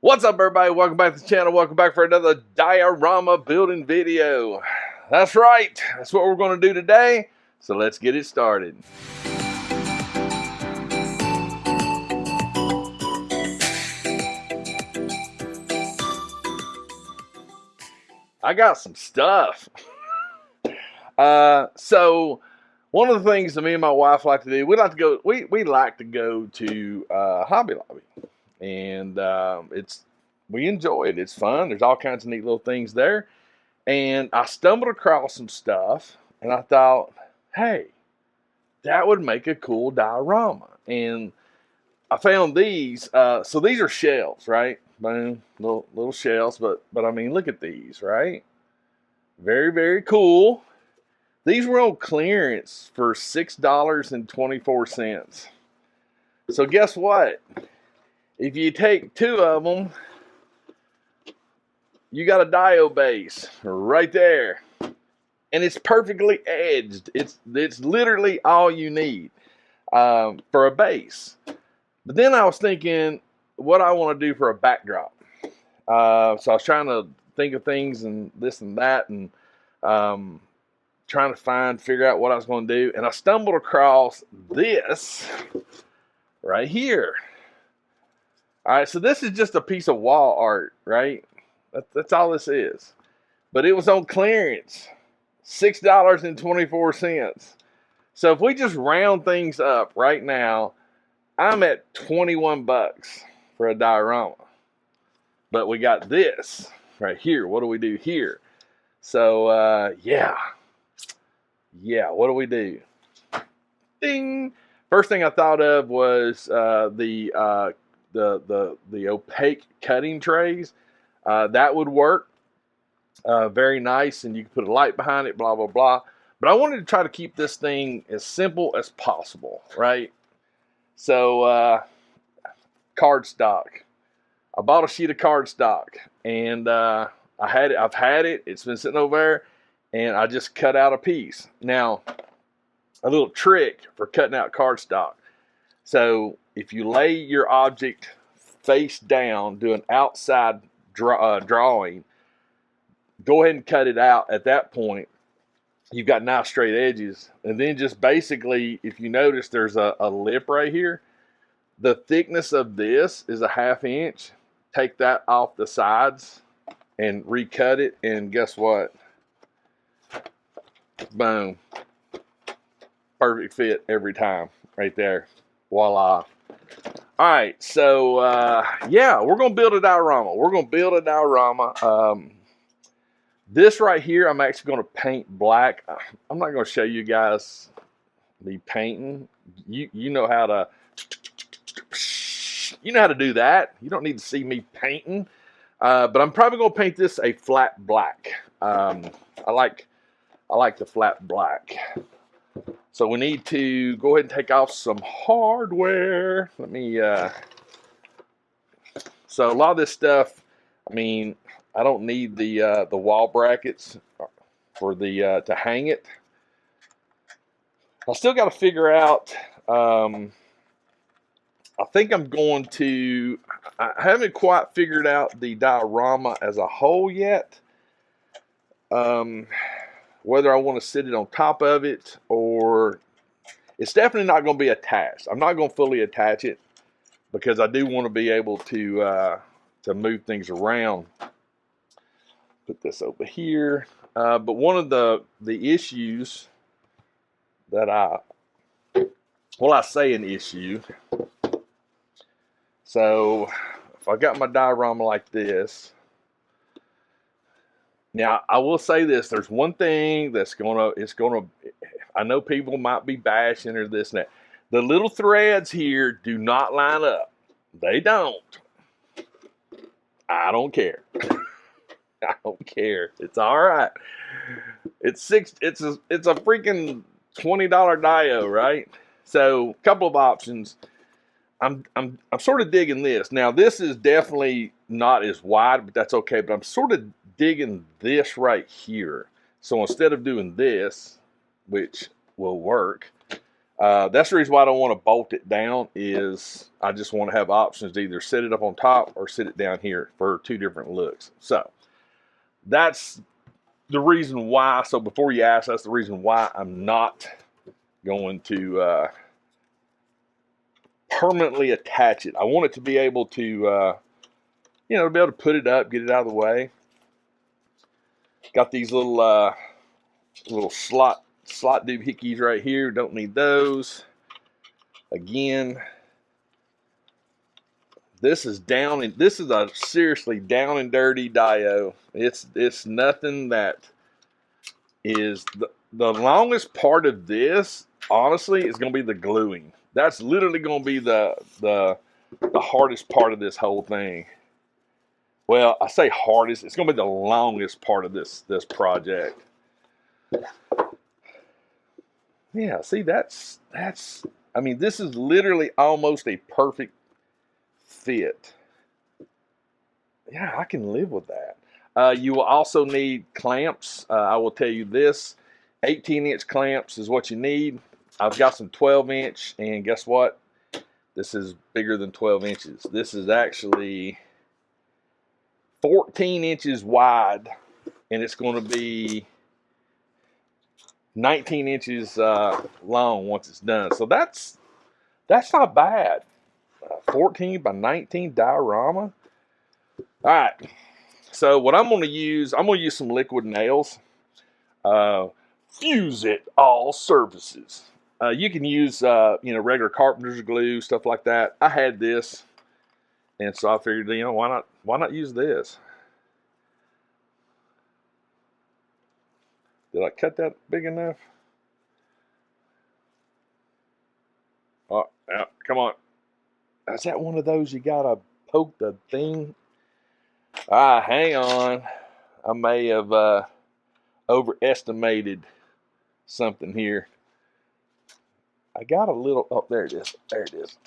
What's up, everybody? Welcome back to the channel. Welcome back for another diorama building video. That's right. That's what we're going to do today. So let's get it started. I got some stuff. So one of the things that me and my wife like to do, we like to go to Hobby Lobby, and we enjoy it. It's fun. There's all kinds of neat little things there. And I stumbled across some stuff, and I thought, hey, that would make a cool diorama. And I found these. So these are shells, right? Boom, little shells. But I mean, look at these, right? Very, very cool. These were on clearance for $6.24. So guess what? If you take two of them, you got a dio base right there. And it's perfectly edged. It's literally all you need for a base. But then I was thinking what I want to do for a backdrop. So I was trying to think of things and this and that, and trying to figure out what I was going to do. And I stumbled across this right here. All right, so this is just a piece of wall art, right? That's all this is. But it was on clearance, $6.24. So if we just round things up right now, I'm at 21 bucks for a diorama. But we got this right here. What do we do here? So yeah, what do we do? Ding. First thing I thought of was the opaque cutting trays. That would work. Very nice, and you can put a light behind it, blah, blah, blah. But I wanted to try to keep this thing as simple as possible, right? So, cardstock. I bought a sheet of cardstock, and I've had it. It's been sitting over there, and I just cut out a piece. Now, a little trick for cutting out cardstock. So, if you lay your object face down, do an outside drawing, go ahead and cut it out. At that point, you've got nice straight edges. And then just basically, if you notice, there's a lip right here. The thickness of this is a 1/2 inch. Take that off the sides and recut it. And guess what? Boom. Perfect fit every time. Right there. Voila. All right. So, yeah, we're going to build a diorama. This right here, I'm actually going to paint black. I'm not going to show you guys me painting. You know how to do that. You don't need to see me painting. But I'm probably going to paint this a flat black. I like the flat black. So we need to go ahead and take off some hardware. Let me. So a lot of this stuff, I mean, I don't need the wall brackets for the to hang it. I still got to figure out. I think I'm going to. I haven't quite figured out the diorama as a whole yet. Whether I want to sit it on top of it, or it's definitely not going to be attached. I'm not going to fully attach it because I do want to be able to move things around. Put this over here. But one of the issues that I say an issue. So if I got my diorama like this, now I will say this: there's one thing that's I know people might be bashing or this and that. The little threads here do not line up. They don't. I don't care. I don't care. It's all right. It's a freaking $20 dio, right? So, a couple of options. I'm sort of digging this. Now, this is definitely not as wide, but that's okay. But I'm sort of digging this right here. So instead of doing this, which will work, That's the reason why I don't want to bolt it down, is I just want to have options to either set it up on top or sit it down here for two different looks. So that's the reason why. So before you ask, that's the reason why I'm not going to permanently attach it. I want it to be able to, be able to put it up, get it out of the way. Got these little slot doohickeys right here. Don't need those. Again, this is a seriously down and dirty dio. It's nothing that is the longest part of this, honestly, is going to be the gluing. That's literally going to be the hardest part of this whole thing. Well, I say hardest. It's going to be the longest part of this project. Yeah, see, that's. I mean, this is literally almost a perfect fit. Yeah, I can live with that. You will also need clamps. I will tell you this: 18-inch clamps is what you need. I've got some 12-inch, and guess what? This is bigger than 12 inches. This is actually 14 inches wide, and it's going to be 19 inches long once it's done. So that's not bad. 14 by 19 diorama. All right. So what I'm going to use some liquid nails. Fuse it all surfaces. You can use regular carpenter's glue, stuff like that. I had this, and so I figured, why not use this? Did I cut that big enough? Oh, yeah, come on. Is that one of those you gotta poke the thing? Hang on. I may have overestimated something here. I got a little, oh, there it is. There it is.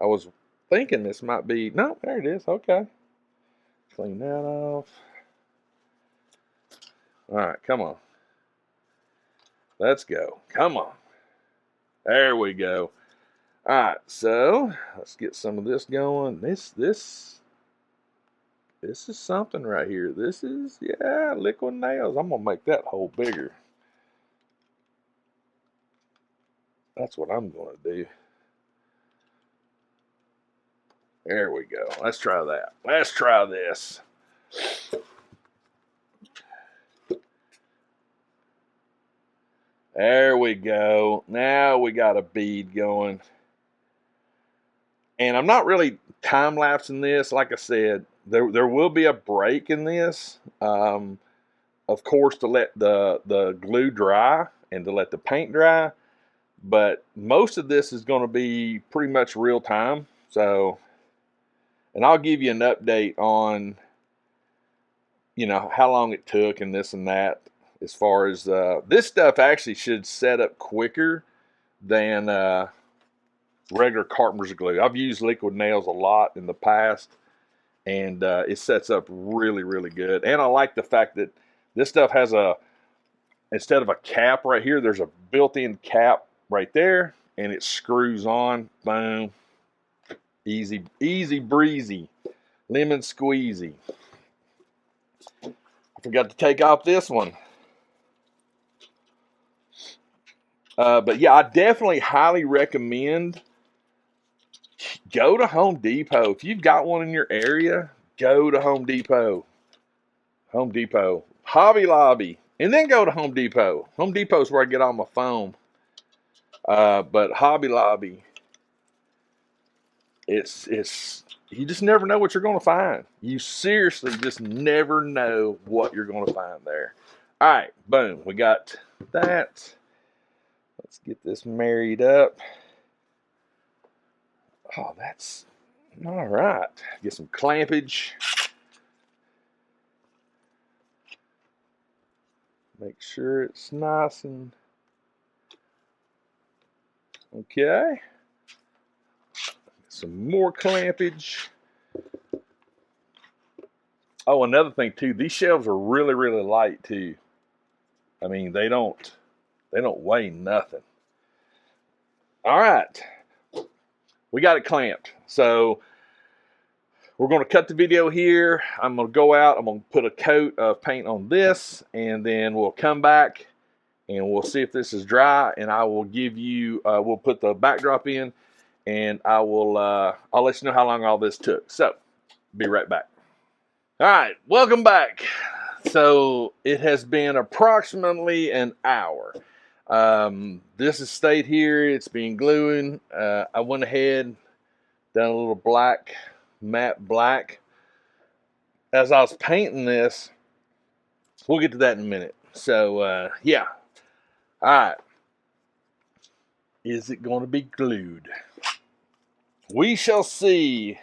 I was thinking this might be, no, there it is. Okay. Clean that off. All right, come on. Let's go. Come on. There we go. All right, so let's get some of this going. This is something right here. This is, yeah, liquid nails. I'm gonna make that hole bigger. That's what I'm gonna do. There we go. Let's try that. Let's try this. There we go. Now we got a bead going. And I'm not really time-lapsing this. Like I said, there will be a break in this. Of course, to let the glue dry and to let the paint dry. But most of this is going to be pretty much real time. So, and I'll give you an update on, how long it took and this and that. As far as this stuff actually should set up quicker than regular carpenter's glue. I've used liquid nails a lot in the past, and it sets up really, really good. And I like the fact that this stuff has instead of a cap right here, there's a built-in cap right there, and it screws on. Boom. Easy breezy. Lemon squeezy. I forgot to take off this one. But yeah, I definitely highly recommend go to Home Depot. If you've got one in your area, go to Home Depot. Home Depot. Hobby Lobby. And then go to Home Depot. Home Depot is where I get all my foam. But Hobby Lobby, it's you just never know what you're going to find. You seriously just never know what you're going to find there. All right, boom. We got that. Let's get this married up. Oh, that's all right. Get some clampage. Make sure it's nice and okay. Some more clampage. Oh, another thing too, these shelves are really, really light too. I mean, they don't weigh nothing. All right, we got it clamped. So we're going to cut the video here. I'm going to go out. I'm going to put a coat of paint on this, and then we'll come back and we'll see if this is dry. And I will give you. We'll put the backdrop in, and I'll let you know how long all this took. So, be right back. All right, welcome back. So it has been approximately an hour. This has stayed here. It's been gluing. I went ahead, done a little black, matte black. As I was painting this, we'll get to that in a minute. So, yeah. All right. Is it going to be glued? We shall see.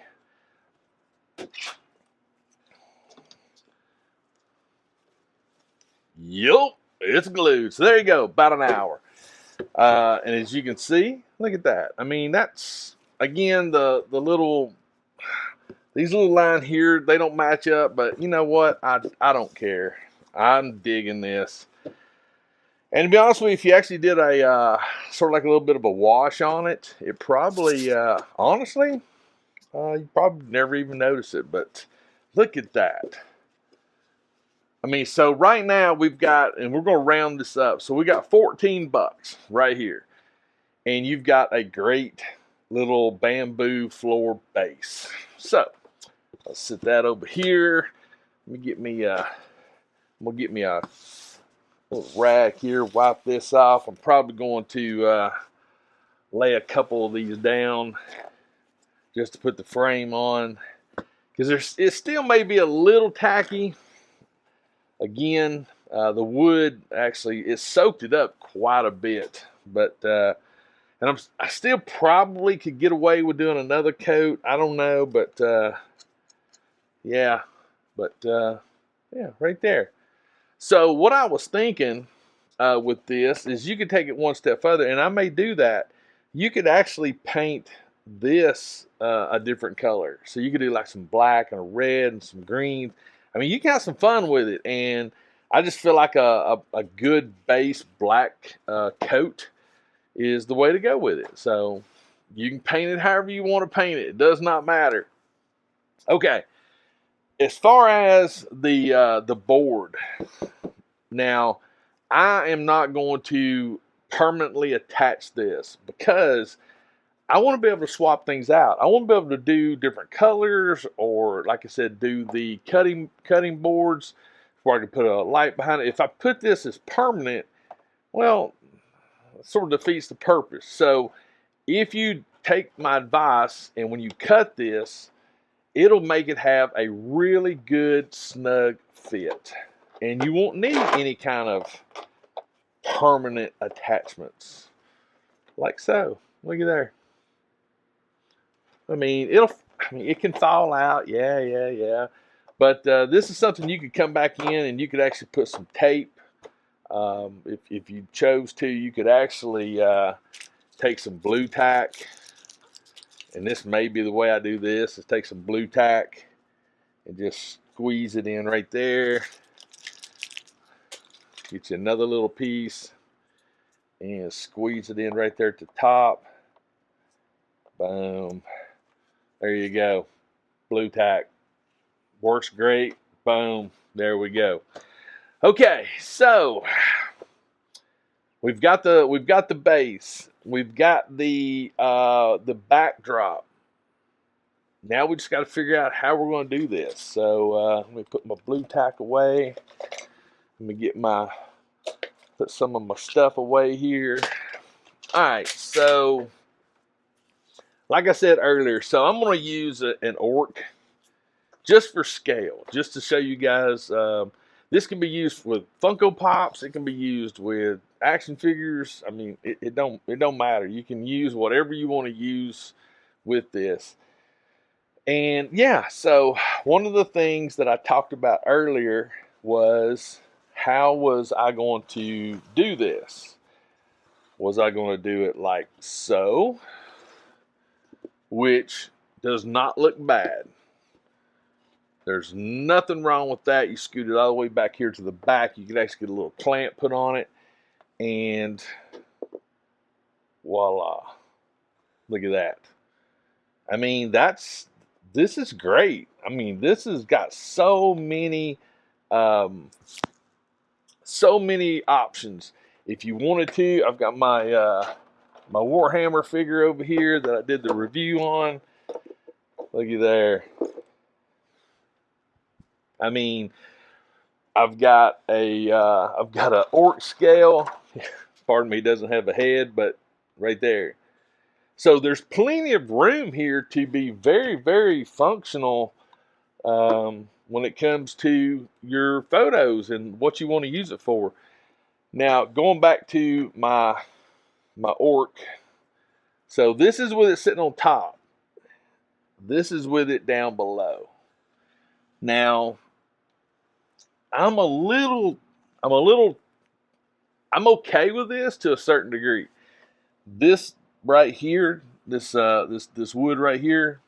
Yup, it's glued. So there you go, about an hour. And as you can see, look at that. I mean, that's, again, the little, these little lines here, they don't match up, but you know what? I don't care. I'm digging this. And to be honest with you, if you actually did a, sort of like a little bit of a wash on it, it probably, honestly, you probably never even notice it, but look at that. I mean, so right now we've got, and we're going to round this up. So we got $14 right here. And you've got a great little bamboo floor base. So let's set that over here. Let me get me I'm going to get me a little rag here, wipe this off. I'm probably going to lay a couple of these down just to put the frame on. Because it still may be a little tacky. Again, the wood actually, it soaked it up quite a bit, but and I still probably could get away with doing another coat. I don't know, but yeah, right there. So what I was thinking with this is you could take it one step further, and I may do that. You could actually paint this a different color. So you could do like some black and a red and some green. I mean, you can have some fun with it, and I just feel like a good base black coat is the way to go with it. So you can paint it however you want to paint it. It does not matter. Okay, as far as the board, now I am not going to permanently attach this because I want to be able to swap things out. I want to be able to do different colors, or like I said, do the cutting boards where I can put a light behind it. If I put this as permanent, well, it sort of defeats the purpose. So if you take my advice and when you cut this, it'll make it have a really good snug fit. And you won't need any kind of permanent attachments. Like so. Look at there. I mean, it can fall out, yeah. But this is something you could come back in and you could actually put some tape. If you chose to, you could actually take some blue tack. And this may be the way I do this, is take some blue tack and just squeeze it in right there. Get you another little piece and squeeze it in right there at the top. Boom. There you go. Blue tack. Works great. Boom. There we go. Okay, so we've got the base. We've got the backdrop. Now we just got to figure out how we're going to do this. So let me put my blue tack away. Let me put some of my stuff away here. All right, so like I said earlier, so I'm going to use an orc just for scale, just to show you guys. This can be used with Funko Pops. It can be used with action figures. I mean, it don't matter. You can use whatever you want to use with this. And yeah, so one of the things that I talked about earlier was, how was I going to do this? Was I going to do it like so, which does not look bad? There's nothing wrong with that. You scoot it all the way back here to the back. You can actually get a little clamp put on it. And voila. Look at that. I mean, this is great. I mean, this has got um, so many options. If you wanted to, I've got my my Warhammer figure over here that I did the review on. Looky there. I mean, I've got a orc scale. Pardon me, doesn't have a head, but right there. So there's plenty of room here to be very, very functional when it comes to your photos and what you want to use it for. Now, going back to my orc. So this is with it sitting on top. This is with it down below. Now, I'm okay with this to a certain degree. This right here, this wood right here,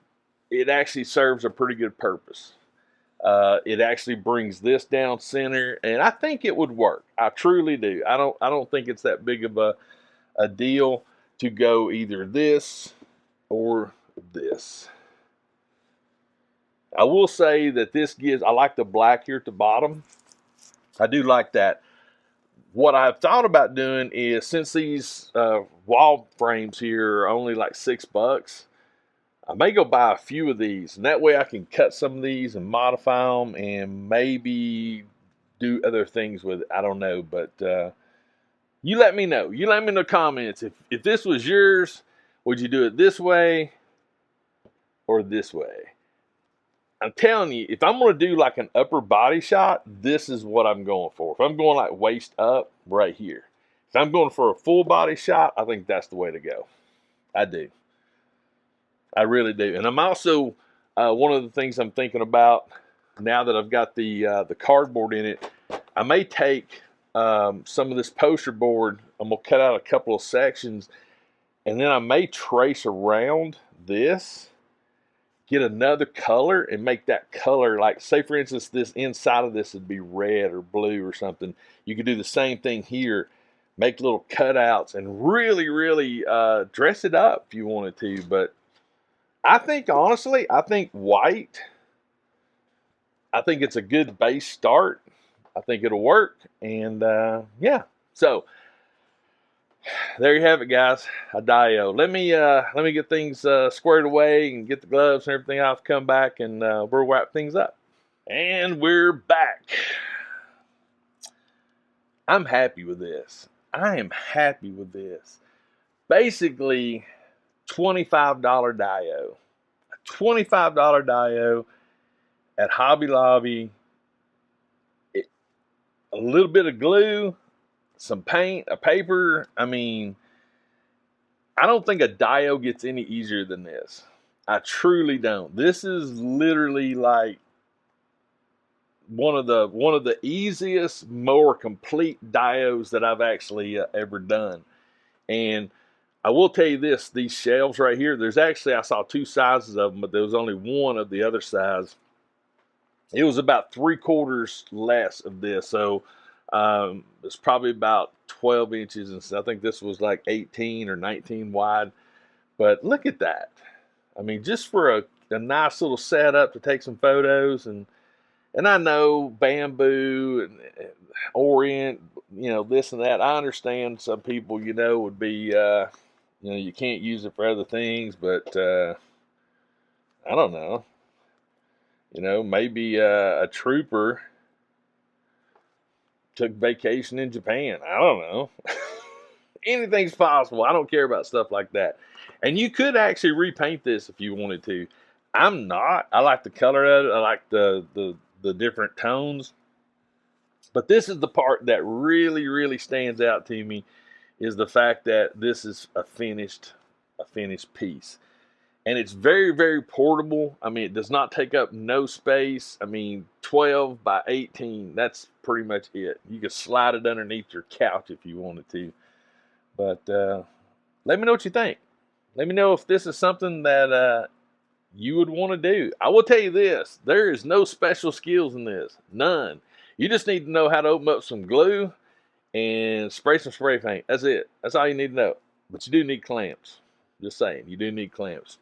it actually serves a pretty good purpose. It actually brings this down center, and I think it would work. I truly do. I don't think it's that big of a deal to go either this or this. I will say that I like the black here at the bottom. I do like that. What I've thought about doing is, since these wall frames here are only like $6, I may go buy a few of these, and that way I can cut some of these and modify them and maybe do other things with it. I don't know, but you let me know. You let me know in the comments. If this was yours, would you do it this way or this way? I'm telling you, if I'm going to do like an upper body shot, this is what I'm going for. If I'm going like waist up, right here. If I'm going for a full body shot, I think that's the way to go. I do. I really do. And I'm also, one of the things I'm thinking about now that I've got the cardboard in it, I may take some of this poster board. I'm going to cut out a couple of sections, and then I may trace around this, get another color, and make that color, like, say for instance, this inside of this would be red or blue or something. You could do the same thing here, make little cutouts, and really, really dress it up if you wanted to. But I think, honestly, I think white, I think it's a good base start. I think it'll work. And yeah, so there you have it, guys. A Dio. Let me get things squared away and get the gloves and everything. I'll come back and we'll wrap things up. And we're back. I'm happy with this. I am happy with this. Basically, $25 Dio. A $25 Dio at Hobby Lobby. A little bit of glue, some paint, a paper. I mean, I don't think a Dio gets any easier than this. I truly don't. This is literally like one of the easiest, more complete Dios that I've actually ever done. And I will tell you this: these shelves right here. There's actually, I saw two sizes of them, but there was only one of the other size. It was about 3/4 less of this, so it's probably about 12 inches, and so I think this was like 18 or 19 wide. But look at that. I mean, just for a nice little setup to take some photos, and I know bamboo and orient, this and that. I understand some people, would be, you can't use it for other things, but I don't know. Maybe a trooper took vacation in Japan. I don't know. Anything's possible. I don't care about stuff like that. And you could actually repaint this if you wanted to. I'm not. I like the color of it. I like the different tones. But this is the part that really, really stands out to me, is the fact that this is a finished piece. And it's very, very portable. I mean, it does not take up no space. I mean, 12 by 18, that's pretty much it. You can slide it underneath your couch if you wanted to. But let me know what you think. Let me know if this is something that you would want to do. I will tell you this, there is no special skills in this. None. You just need to know how to open up some glue and spray some spray paint. That's it. That's all you need to know. But you do need clamps. Just saying, you do need clamps.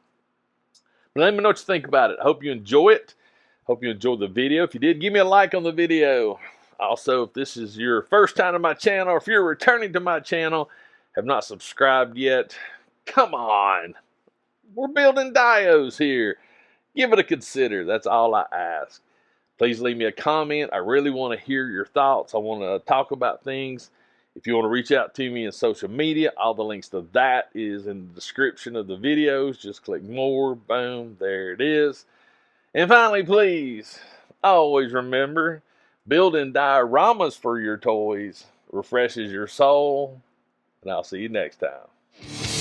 But let me know what you think about it. I hope you enjoy it. Hope you enjoyed the video. If you did, give me a like on the video. Also, if this is your first time to my channel, or if you're returning to my channel, have not subscribed yet, come on. We're building dios here. Give it a consider. That's all I ask. Please leave me a comment. I really want to hear your thoughts. I want to talk about things. If you want to reach out to me in social media, all the links to that is in the description of the videos. Just click more. Boom. There it is. And finally, please, always remember, building dioramas for your toys refreshes your soul. And I'll see you next time.